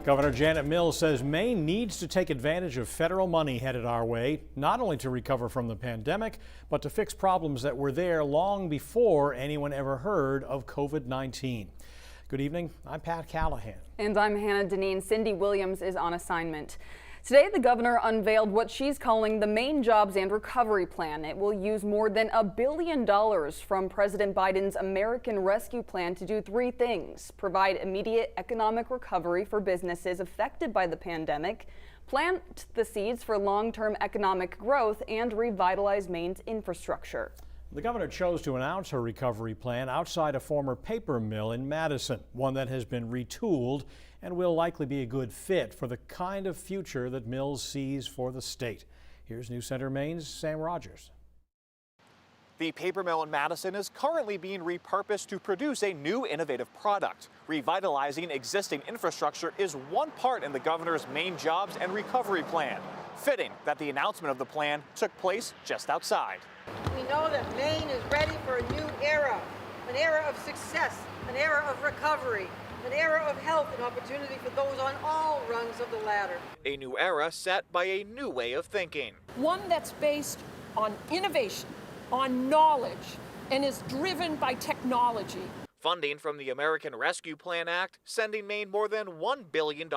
Governor Janet Mills says Maine needs to take advantage of federal money headed our way, not only to recover from the pandemic, but to fix problems that were there long before anyone ever heard of COVID-19. Good evening, I'm Pat Callahan. And I'm Hannah Deneen. Cindy Williams is on assignment. Today, the governor unveiled what she's calling the Maine Jobs Recovery Plan. It will use more than $1 billion from President Biden's American Rescue Plan to do three things: provide immediate economic recovery for businesses affected by the pandemic, plant the seeds for long-term economic growth, and revitalize Maine's infrastructure. The governor chose to announce her recovery plan outside a former paper mill in Madison, one that has been retooled and will likely be a good fit for the kind of future that Mills sees for the state. Here's News Center Maine's Sam Rogers. The paper mill in Madison is currently being repurposed to produce a new innovative product. Revitalizing existing infrastructure is one part in the governor's Maine Jobs and Recovery Plan. Fitting that the announcement of the plan took place just outside. We know that Maine is ready for a new era, an era of success, an era of recovery, an era of health and opportunity for those on all rungs of the ladder. A new era set by a new way of thinking. One that's based on innovation, on knowledge, and is driven by technology. Funding from the American Rescue Plan Act, sending Maine more than $1 billion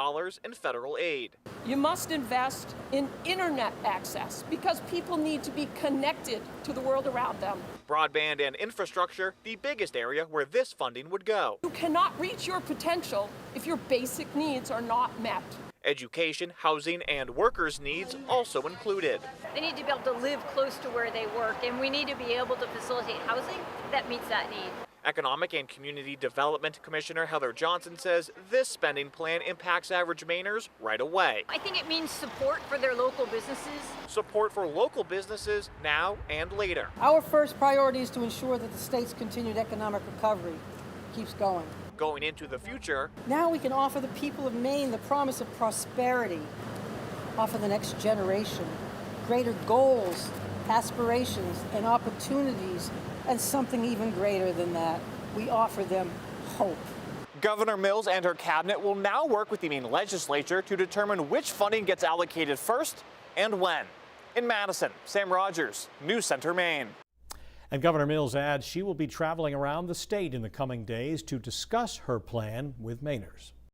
in federal aid. You must invest in internet access because people need to be connected to the world around them. Broadband and infrastructure, the biggest area where this funding would go. You cannot reach your potential if your basic needs are not met. Education, housing, and workers' needs also included. They need to be able to live close to where they work, and we need to be able to facilitate housing that meets that need. Economic and Community Development Commissioner Heather Johnson says this spending plan impacts average Mainers right away. I think it means support for their local businesses. Support for local businesses now and later. Our first priority is to ensure that the state's continued economic recovery keeps going. Going into the future, Now we can offer the people of Maine the promise of prosperity, offer the next generation greater goals, aspirations, and opportunities, and something even greater than that. We offer them hope. Governor Mills and her cabinet will now work with the Maine legislature to determine which funding gets allocated first and when. In Madison, Sam Rogers, News Center, Maine. And Governor Mills adds she will be traveling around the state in the coming days to discuss her plan with Mainers.